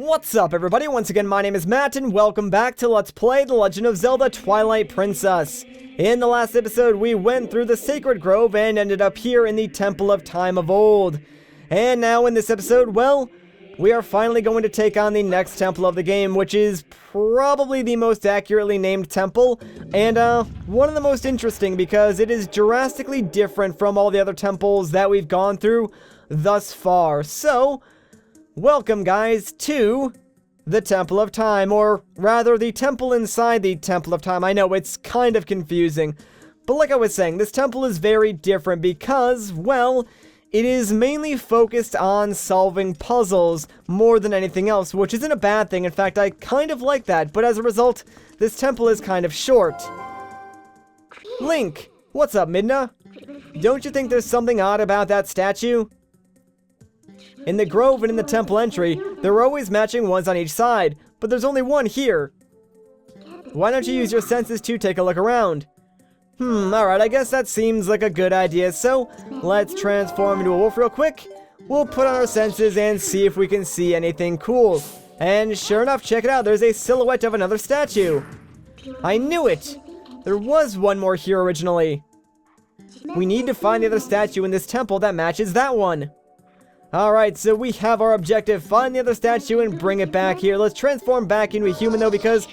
What's up, everybody? Once again, my name is Matt, and welcome back to Let's Play The Legend of Zelda Twilight Princess. In the last episode, we went through the Sacred Grove and ended up here in the Temple of Time of Old. And now in this episode, well, we are finally going to take on the next temple of the game, which is probably the most accurately named temple, and one of the most interesting because it is drastically different from all the other temples that we've gone through thus far. So, welcome, guys, to the Temple of Time, or rather, the temple inside the Temple of Time. I know, it's kind of confusing, but like I was saying, this temple is very different because, well, it is mainly focused on solving puzzles more than anything else, which isn't a bad thing. In fact, I kind of like that, but as a result, this temple is kind of short. Link, what's up, Midna? Don't you think there's something odd about that statue? In the grove and in the temple entry, there are always matching ones on each side, but there's only one here. Why don't you use your senses to take a look around? Alright, I guess that seems like a good idea, so let's transform into a wolf real quick. We'll put on our senses and see if we can see anything cool. And sure enough, check it out, there's a silhouette of another statue. I knew it! There was one more here originally. We need to find the other statue in this temple that matches that one. Alright, so we have our objective, find the other statue and bring it back here. Let's transform back into a human though, because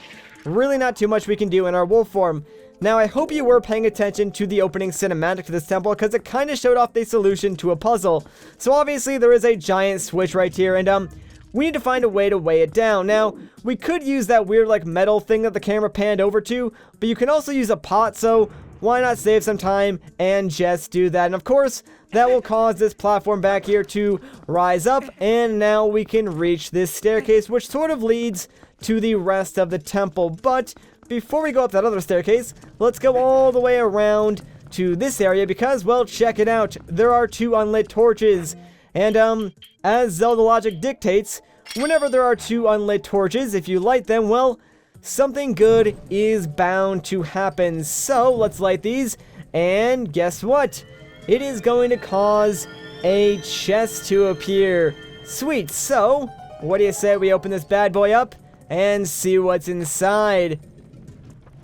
really not too much we can do in our wolf form. Now, I hope you were paying attention to the opening cinematic to this temple, because it kind of showed off the solution to a puzzle. So obviously there is a giant switch right here, and we need to find a way to weigh it down. Now, we could use that weird like metal thing that the camera panned over to, but you can also use a pot, so why not save some time and just do that? And of course, that will cause this platform back here to rise up, and now we can reach this staircase, which sort of leads to the rest of the temple. But before we go up that other staircase, let's go all the way around to this area because, well, check it out. There are two unlit torches. And, as Zelda logic dictates, whenever there are two unlit torches, if you light them, well, something good is bound to happen. So, let's light these, and guess what? It is going to cause a chest to appear. Sweet, so, what do you say we open this bad boy up and see what's inside?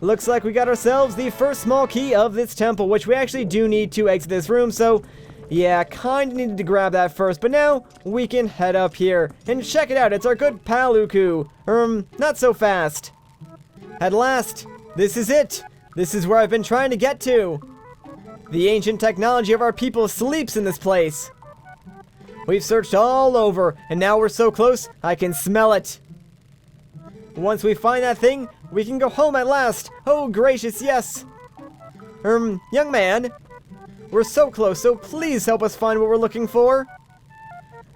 Looks like we got ourselves the first small key of this temple, which we actually do need to exit this room, so yeah, kinda needed to grab that first, but now we can head up here. And check it out, it's our good pal Uku. Not so fast. At last, this is it. This is where I've been trying to get to. The ancient technology of our people sleeps in this place. We've searched all over, and now we're so close, I can smell it. Once we find that thing, we can go home at last. Oh, gracious, yes. Young man, we're so close, so please help us find what we're looking for.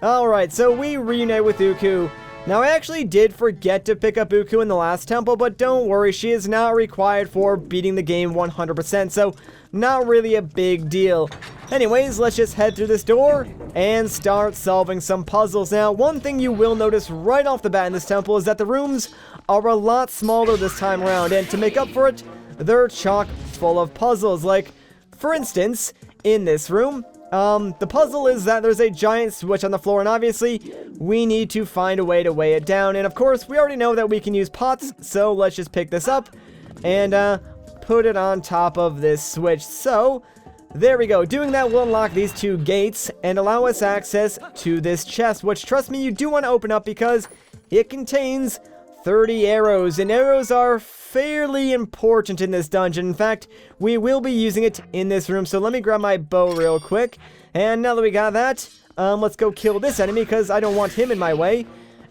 Alright, so we reunite with Uku. Now, I actually did forget to pick up Uku in the last temple, but don't worry, she is not required for beating the game 100%, so not really a big deal. Anyways, let's just head through this door and start solving some puzzles. Now, one thing you will notice right off the bat in this temple is that the rooms are a lot smaller this time around, and to make up for it, they're chock full of puzzles. Like, for instance, in this room, the puzzle is that there's a giant switch on the floor, and obviously, we need to find a way to weigh it down. And of course, we already know that we can use pots, so let's just pick this up and put it on top of this switch. So, there we go. Doing that will unlock these two gates and allow us access to this chest, which, trust me, you do want to open up because it contains 30 arrows, and arrows are fairly important in this dungeon. In fact, we will be using it in this room, so let me grab my bow real quick. And now that we got that, let's go kill this enemy because I don't want him in my way.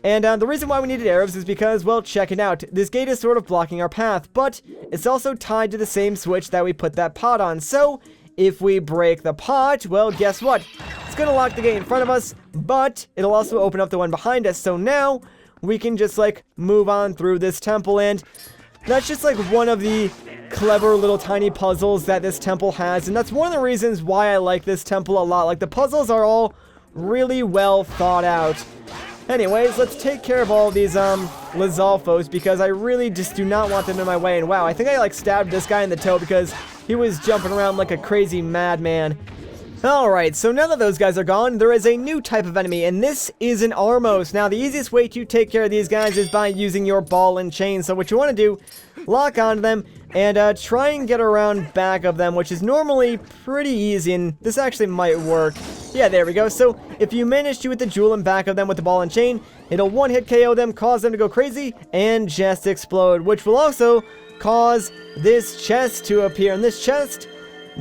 And the reason why we needed arrows is because, well, check it out. This gate is sort of blocking our path, but it's also tied to the same switch that we put that pot on. So, if we break the pot, well, guess what? It's going to lock the gate in front of us, but it'll also open up the one behind us. So now we can just, like, move on through this temple, and that's just, like, one of the clever little tiny puzzles that this temple has, and that's one of the reasons why I like this temple a lot. Like, the puzzles are all really well thought out. Anyways, let's take care of all these, Lizalfos, because I really just do not want them in my way, and wow, I think I, like, stabbed this guy in the toe because he was jumping around like a crazy madman. Alright, so now that those guys are gone, there is a new type of enemy, and this is an Armos. Now, the easiest way to take care of these guys is by using your ball and chain. So what you want to do, lock onto them, and try and get around back of them, which is normally pretty easy, and this actually might work. Yeah, there we go. So if you manage to hit the jewel in back of them with the ball and chain, it'll one-hit KO them, cause them to go crazy, and just explode, which will also cause this chest to appear. And this chest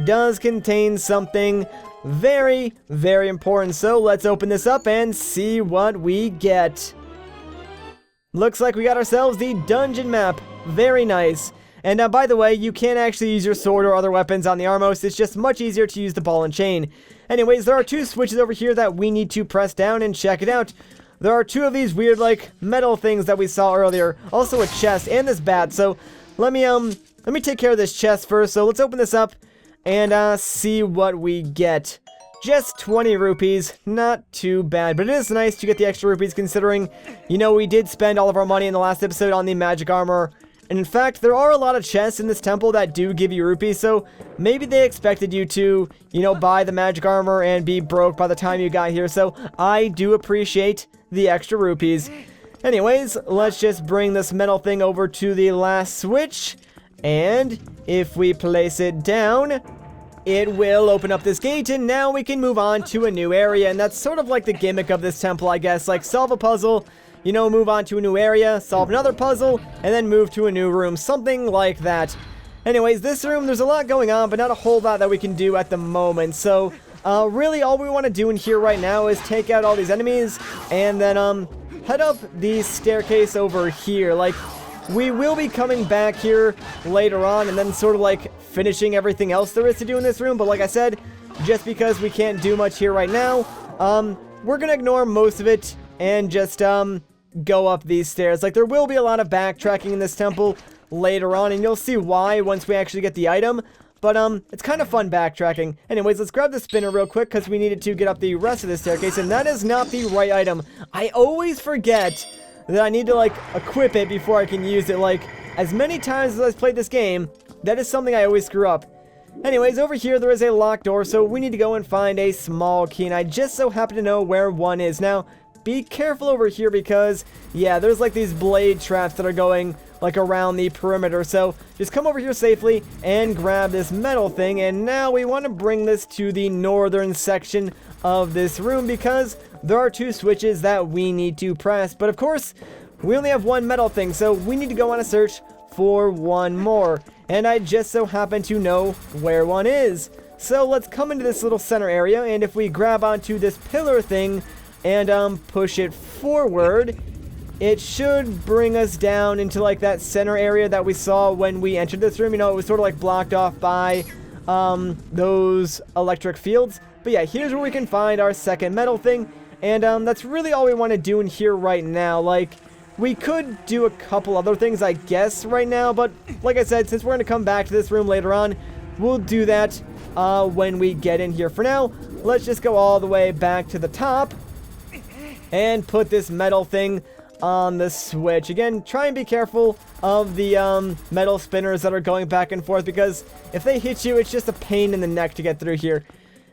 does contain something very, very important. So let's open this up and see what we get. Looks like we got ourselves the dungeon map. Very nice. And by the way, you can't actually use your sword or other weapons on the Armos. It's just much easier to use the ball and chain. Anyways, there are two switches over here that we need to press down, and check it out. There are two of these weird, like, metal things that we saw earlier. Also a chest and this bat. So let me take care of this chest first. So let's open this up and see what we get. Just 20 rupees, not too bad, but it is nice to get the extra rupees considering, you know, we did spend all of our money in the last episode on the magic armor. And in fact, there are a lot of chests in this temple that do give you rupees, so maybe they expected you to, you know, buy the magic armor and be broke by the time you got here, so I do appreciate the extra rupees. Anyways, let's just bring this metal thing over to the last switch, and if we place it down, it will open up this gate, and now we can move on to a new area. And that's sort of like the gimmick of this temple, I guess. Like, solve a puzzle, you know, move on to a new area, solve another puzzle, and then move to a new room. Something like that. Anyways, this room, there's a lot going on, but not a whole lot that we can do at the moment. So, really, all we want to do in here right now is take out all these enemies, and then, head up the staircase over here. Like, we will be coming back here later on, and then sort of like finishing everything else there is to do in this room. But like I said, just because we can't do much here right now, we're gonna ignore most of it and just go up these stairs. Like, there will be a lot of backtracking in this temple later on, and you'll see why once we actually get the item. But it's kind of fun backtracking. Anyways, let's grab the spinner real quick because we needed to get up the rest of the staircase, and that is not the right item. I always forget that I need to, like, equip it before I can use it. Like, as many times as I've played this game, that is something I always screw up. Anyways, over here there is a locked door, so we need to go and find a small key, and I just so happen to know where one is. Now, be careful over here because, yeah, there's like these blade traps that are going, like, around the perimeter. So, just come over here safely and grab this metal thing, and now we want to bring this to the northern section of this room because there are two switches that we need to press. But of course, we only have one metal thing, so we need to go on a search for one more. And I just so happen to know where one is. So let's come into this little center area, and if we grab onto this pillar thing and push it forward, it should bring us down into like that center area that we saw when we entered this room. You know, it was sort of like blocked off by those electric fields. But yeah, here's where we can find our second metal thing. And that's really all we want to do in here right now. Like, we could do a couple other things, I guess, right now. But like I said, since we're going to come back to this room later on, we'll do that when we get in here. For now, let's just go all the way back to the top and put this metal thing on the switch. Again, try and be careful of the metal spinners that are going back and forth, because if they hit you, it's just a pain in the neck to get through here.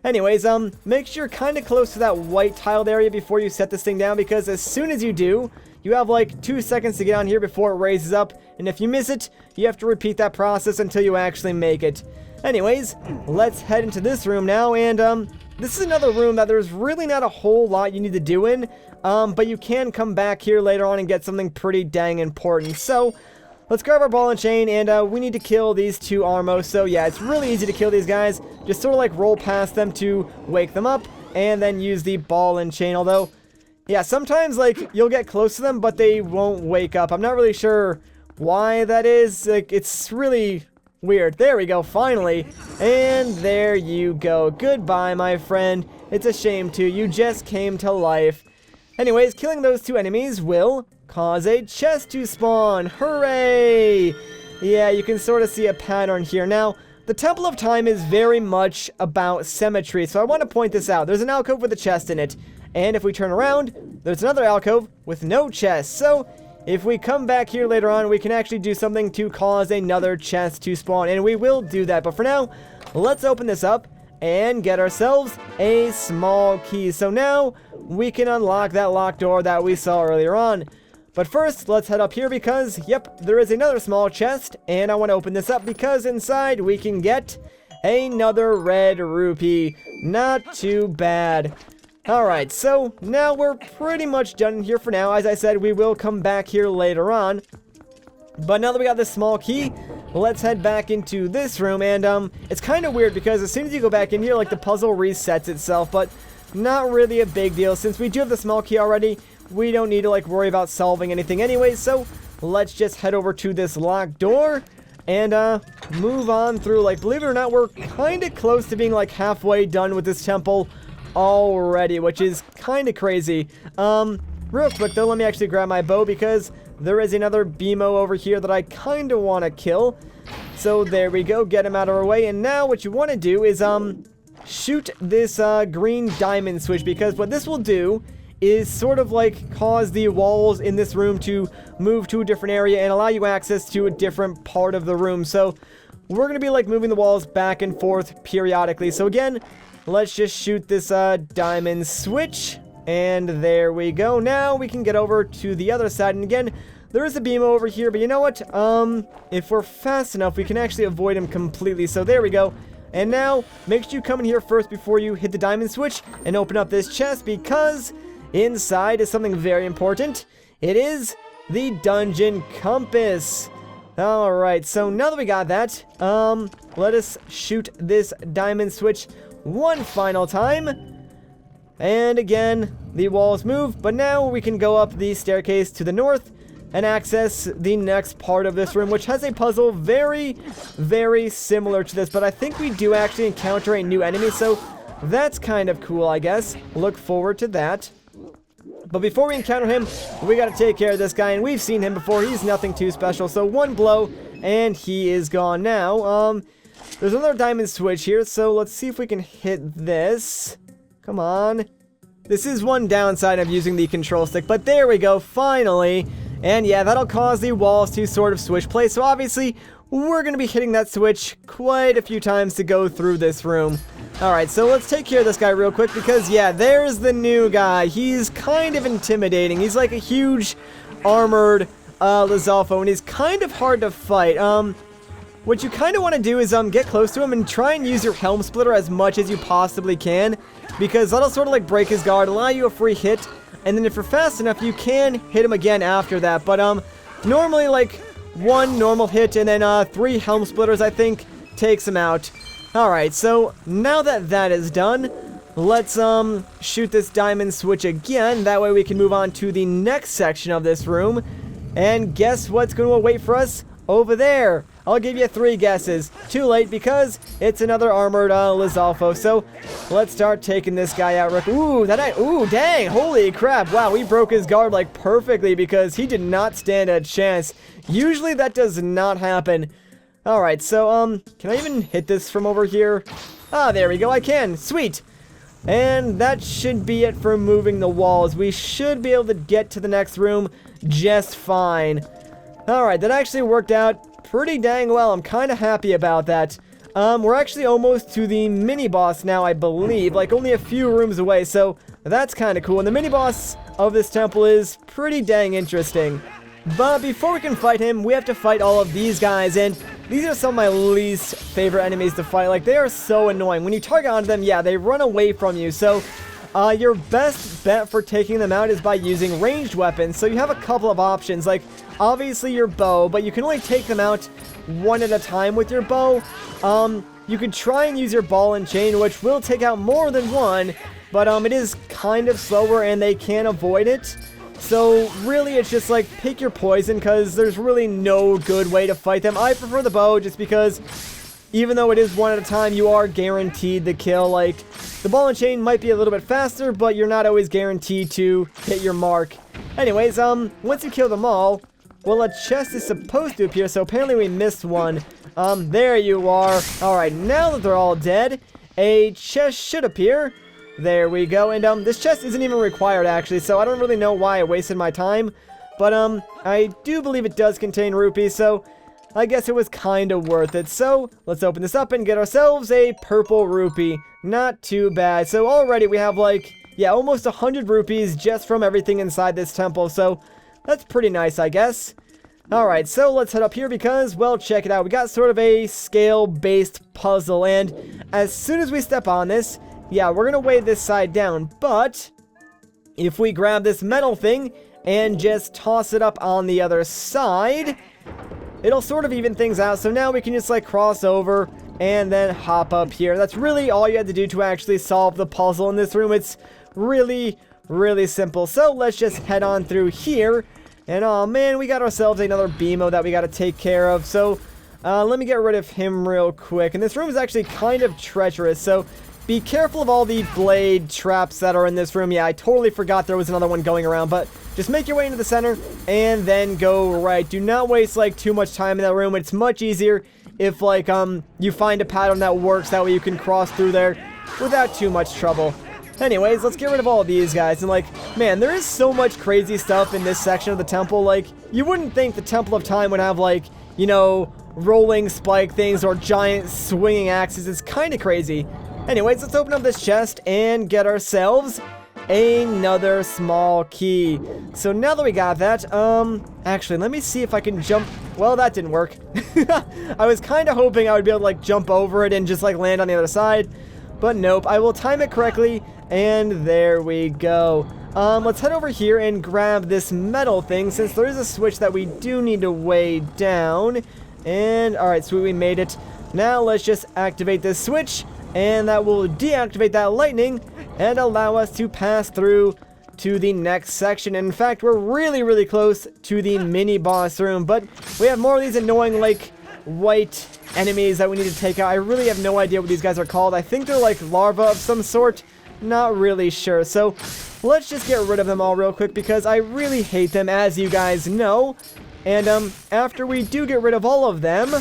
Anyways, make sure you're kind of close to that white tiled area before you set this thing down, because as soon as you do, you have like 2 seconds to get on here before it raises up, and if you miss it, you have to repeat that process until you actually make it. Anyways, let's head into this room now, and this is another room that there's really not a whole lot you need to do in, but you can come back here later on and get something pretty dang important. So, let's grab our ball and chain, and we need to kill these two Armos. So yeah, it's really easy to kill these guys. Just sort of like roll past them to wake them up, and then use the ball and chain. Although, yeah, sometimes like you'll get close to them, but they won't wake up. I'm not really sure why that is. Like, it's really weird. There we go, finally. And there you go. Goodbye, my friend. It's a shame too. You just came to life. Anyways, killing those two enemies will cause a chest to spawn. Hooray! Yeah, you can sort of see a pattern here. Now, the Temple of Time is very much about symmetry, so I want to point this out. There's an alcove with a chest in it, and if we turn around, there's another alcove with no chest. So, if we come back here later on, we can actually do something to cause another chest to spawn, and we will do that. But for now, let's open this up and get ourselves a small key. So now we can unlock that locked door that we saw earlier on. But first, let's head up here because, yep, there is another small chest, and I want to open this up because inside we can get another red rupee. Not too bad. Alright, so now we're pretty much done here for now. As I said, we will come back here later on. But now that we got this small key, let's head back into this room. And it's kind of weird because as soon as you go back in here, like, the puzzle resets itself. But not really a big deal. Since we do have the small key already, we don't need to, like, worry about solving anything anyway. So let's just head over to this locked door and move on through. Like, believe it or not, we're kind of close to being, like, halfway done with this temple already, which is kind of crazy. Real quick though, let me actually grab my bow because there is another Beemo over here that I kind of want to kill. So there we go, get him out of our way. And now what you want to do is shoot this green diamond switch, because what this will do is sort of like cause the walls in this room to move to a different area and allow you access to a different part of the room. So we're going to be like moving the walls back and forth periodically. So again, let's just shoot this diamond switch, and there we go. Now we can get over to the other side, and again, there is a Beemo over here, but you know what? If we're fast enough, we can actually avoid him completely. So there we go. And now, make sure you come in here first before you hit the diamond switch and open up this chest, because inside is something very important. It is the dungeon compass. Alright, so now that we got that, let us shoot this diamond switch one final time. And again, the walls move, but now we can go up the staircase to the north and access the next part of this room, which has a puzzle very, very similar to this. But I think we do actually encounter a new enemy, so that's kind of cool, I guess. Look forward to that. But before we encounter him, we gotta take care of this guy, and we've seen him before. He's nothing too special, so one blow, and he is gone now. There's another diamond switch here, so let's see if we can hit this. Come on. This is one downside of using the control stick, but there we go, finally. And yeah, that'll cause the walls to sort of switch place, so obviously, we're gonna be hitting that switch quite a few times to go through this room. Alright, so let's take care of this guy real quick, because yeah, there's the new guy. He's kind of intimidating. He's like a huge armored Lizalfo, and he's kind of hard to fight. What you kind of want to do is get close to him and try and use your helm splitter as much as you possibly can, because that'll sort of like break his guard, allow you a free hit, and then if you're fast enough, you can hit him again after that. But normally like one normal hit and then 3 helm splitters, I think, takes him out. Alright, so now that that is done, let's shoot this diamond switch again. That way we can move on to the next section of this room. And guess what's going to await for us over there? I'll give you 3 guesses. Too late, because it's another armored Lizalfo. So let's start taking this guy out. Ooh, ooh, dang, holy crap. Wow, we broke his guard like perfectly, because he did not stand a chance. Usually that does not happen. Alright, so can I even hit this from over here? Ah, there we go, I can. Sweet. And that should be it for moving the walls. We should be able to get to the next room just fine. Alright, that actually worked out pretty dang well. I'm kind of happy about that. We're actually almost to the mini-boss now, I believe. Like, only a few rooms away, so that's kind of cool. And the mini-boss of this temple is pretty dang interesting. But before we can fight him, we have to fight all of these guys, and these are some of my least favorite enemies to fight. Like, they are so annoying. When you target onto them, yeah, they run away from you. So your best bet for taking them out is by using ranged weapons. So you have a couple of options, like obviously your bow, but you can only take them out one at a time with your bow. You could try and use your ball and chain, which will take out more than one, but it is kind of slower and they can avoid it. So really it's just like pick your poison, because there's really no good way to fight them. I prefer the bow just because even though it is one at a time, you are guaranteed the kill. Like, the ball and chain might be a little bit faster, but you're not always guaranteed to hit your mark. Anyways, once you kill them all, well, a chest is supposed to appear, so apparently we missed one. There you are. Alright, now that they're all dead, a chest should appear. There we go, and this chest isn't even required, actually, so I don't really know why I wasted my time. But, I do believe it does contain rupees, so I guess it was kind of worth it. So let's open this up and get ourselves a purple rupee. Not too bad. So already we have like, yeah, almost 100 rupees just from everything inside this temple. So that's pretty nice, I guess. Alright, so let's head up here because, well, check it out. We got sort of a scale-based puzzle, and as soon as we step on this, yeah, we're going to weigh this side down. But if we grab this metal thing and just toss it up on the other side, it'll sort of even things out. So now we can just like cross over and then hop up here. That's really all you had to do to actually solve the puzzle in this room. It's really, really simple. So let's just head on through here. And oh man, we got ourselves another Beemo that we got to take care of. So let me get rid of him real quick. And this room is actually kind of treacherous, so be careful of all the blade traps that are in this room. Yeah, I totally forgot there was another one going around, but just make your way into the center and then go right. Do not waste like too much time in that room. It's much easier if like you find a pattern that works. That way you can cross through there without too much trouble. Anyways, let's get rid of all of these guys. And like, man, there is so much crazy stuff in this section of the temple. Like, you wouldn't think the Temple of Time would have like, you know, rolling spike things or giant swinging axes. It's kind of crazy. Anyways, let's open up this chest and get ourselves another small key. So now that we got that, actually, let me see if I can jump. Well, that didn't work. I was kind of hoping I would be able to like jump over it and just like land on the other side. But nope, I will time it correctly, and there we go. Let's head over here and grab this metal thing, since there is a switch that we do need to weigh down. And, alright, sweet, we made it. Now let's just activate this switch, and that will deactivate that lightning, and allow us to pass through to the next section. In fact, we're really, really close to the mini-boss room, but we have more of these annoying, like, white enemies that we need to take out. I really have no idea what these guys are called. I think they're like larvae of some sort. Not really sure. So let's just get rid of them all real quick because I really hate them, as you guys know. And after we do get rid of all of them,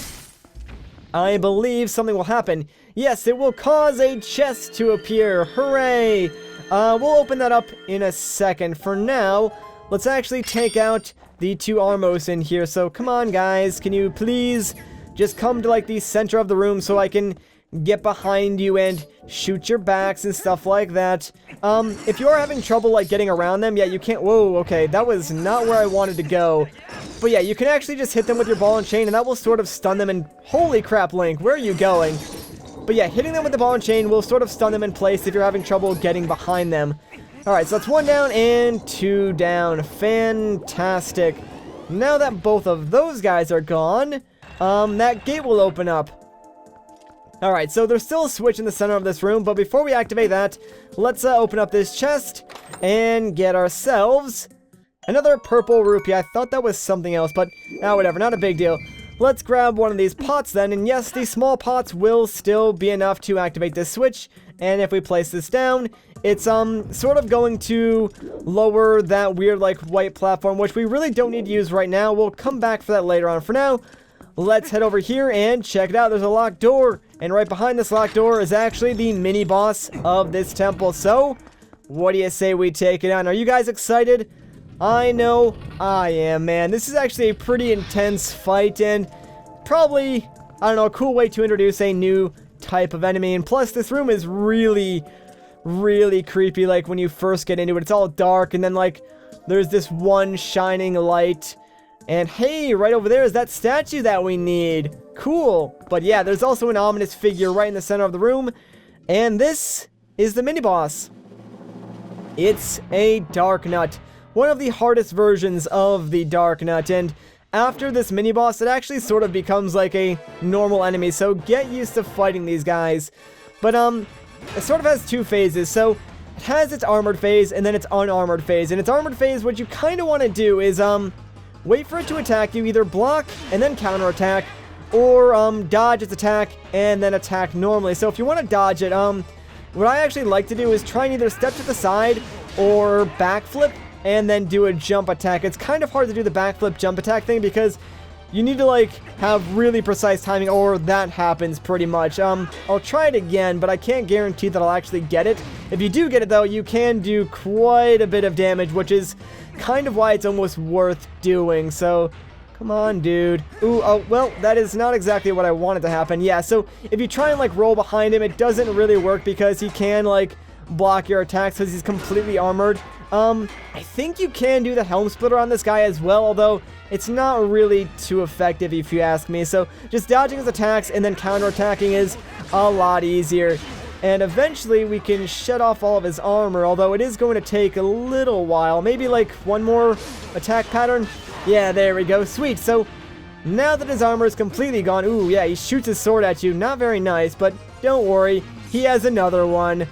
I believe something will happen. Yes, it will cause a chest to appear. Hooray! We'll open that up in a second. For now, let's actually take out the two Armos in here. So come on, guys. Can you please just come to like the center of the room so I can get behind you and shoot your backs and stuff like that. If you are having trouble like getting around them, yeah, you can't. Whoa, okay, that was not where I wanted to go. But yeah, you can actually just hit them with your ball and chain, and that will sort of stun them. And holy crap, Link, where are you going? But yeah, hitting them with the ball and chain will sort of stun them in place if you're having trouble getting behind them. Alright, so that's 1 down and 2 down. Fantastic. Now that both of those guys are gone, that gate will open up. Alright, so there's still a switch in the center of this room, but before we activate that, let's open up this chest and get ourselves another purple rupee. I thought that was something else, but whatever, not a big deal. Let's grab one of these pots then, and yes, these small pots will still be enough to activate this switch, and if we place this down, it's sort of going to lower that weird like white platform, which we really don't need to use right now. We'll come back for that later on. For now, let's head over here and check it out. There's a locked door, and right behind this locked door is actually the mini boss of this temple. So what do you say we take it on? Are you guys excited? I know I am, man. This is actually a pretty intense fight, and probably, I don't know, a cool way to introduce a new type of enemy. And plus, this room is really, really creepy. Like, when you first get into it, it's all dark, and then, like, there's this one shining light. And hey, right over there is that statue that we need. Cool. But yeah, there's also an ominous figure right in the center of the room. And this is the mini-boss. It's a Darknut. One of the hardest versions of the Darknut, and after this mini-boss, it actually sort of becomes like a normal enemy, so get used to fighting these guys. But, it sort of has two phases, so it has its armored phase, and then its unarmored phase. In its armored phase, what you kind of want to do is, wait for it to attack you, either block and then counterattack, or, dodge its attack and then attack normally. So if you want to dodge it, what I actually like to do is try and either step to the side or backflip, and then do a jump attack. It's kind of hard to do the backflip jump attack thing because you need to like have really precise timing, or that happens pretty much. I'll try it again, but I can't guarantee that I'll actually get it. If you do get it though, you can do quite a bit of damage, which is kind of why it's almost worth doing. So Come on, dude. Ooh, oh, well, that is not exactly what I wanted to happen. Yeah, so if you try and, like, roll behind him, it doesn't really work because he can, like, block your attacks because he's completely armored. I think you can do the Helm Splitter on this guy as well, although it's not really too effective if you ask me. So just dodging his attacks and then counterattacking is a lot easier. And eventually we can shut off all of his armor, although it is going to take a little while. Maybe like one more attack pattern. Yeah, there we go. Sweet. So now that his armor is completely gone, ooh, yeah, he shoots his sword at you. Not very nice, but don't worry. He has another one.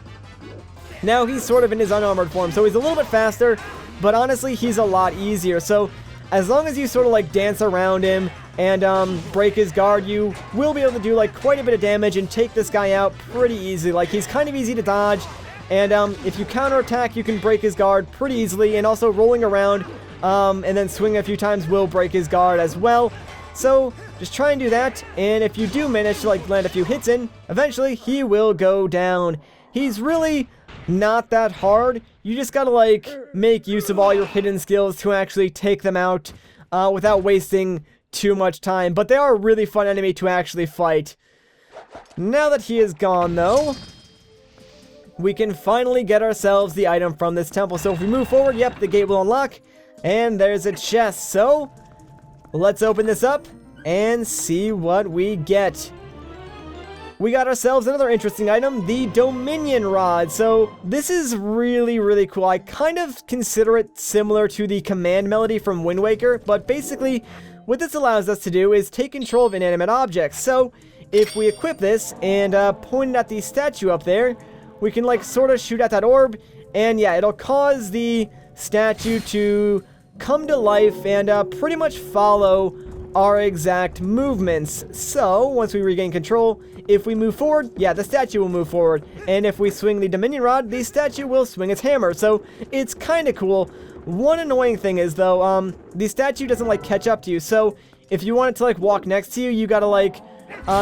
Now he's sort of in his unarmored form, so he's a little bit faster, but honestly, he's a lot easier. So as long as you sort of like dance around him and break his guard, you will be able to do like quite a bit of damage and take this guy out pretty easily. Like, he's kind of easy to dodge, and if you counterattack, you can break his guard pretty easily, and also rolling around and then swing a few times will break his guard as well. So just try and do that, and if you do manage to like land a few hits in, eventually he will go down. He's really not that hard. You just gotta like make use of all your hidden skills to actually take them out without wasting too much time. But they are a really fun enemy to actually fight. Now that he is gone though, we can finally get ourselves the item from this temple. So if we move forward, yep, the gate will unlock, and there's a chest. So let's open this up and see what we get. We got ourselves another interesting item, the Dominion Rod. So this is really, really cool. I kind of consider it similar to the command melody from Wind Waker, but basically what this allows us to do is take control of inanimate objects. So if we equip this and point it at the statue up there, we can like sort of shoot at that orb, and yeah, it'll cause the statue to come to life and pretty much follow our exact movements. So once we regain control, if we move forward, yeah, the statue will move forward, and if we swing the Dominion Rod, the statue will swing its hammer. So it's kind of cool. One annoying thing is though, the statue doesn't like catch up to you. So if you want it to like walk next to you, you gotta like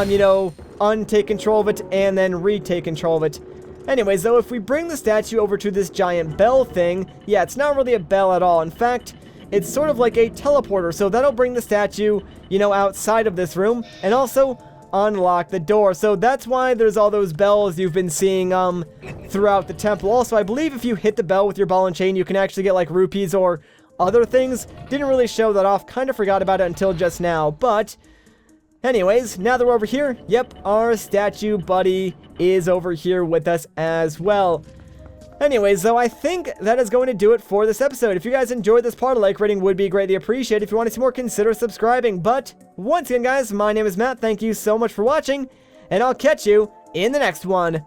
you know, untake control of it and then retake control of it. Anyways though, if we bring the statue over to this giant bell thing, yeah, it's not really a bell at all. In fact, it's sort of like a teleporter, so that'll bring the statue, you know, outside of this room, and also unlock the door. So that's why there's all those bells you've been seeing throughout the temple. Also, I believe if you hit the bell with your ball and chain, you can actually get like rupees or other things. Didn't really show that off, kind of forgot about it until just now. But anyways, now that we're over here, yep, our statue buddy is over here with us as well. Anyways, though, I think that is going to do it for this episode. If you guys enjoyed this part, a like rating would be greatly appreciated. If you want to see more, consider subscribing. But once again, guys, my name is Matt. Thank you so much for watching, and I'll catch you in the next one.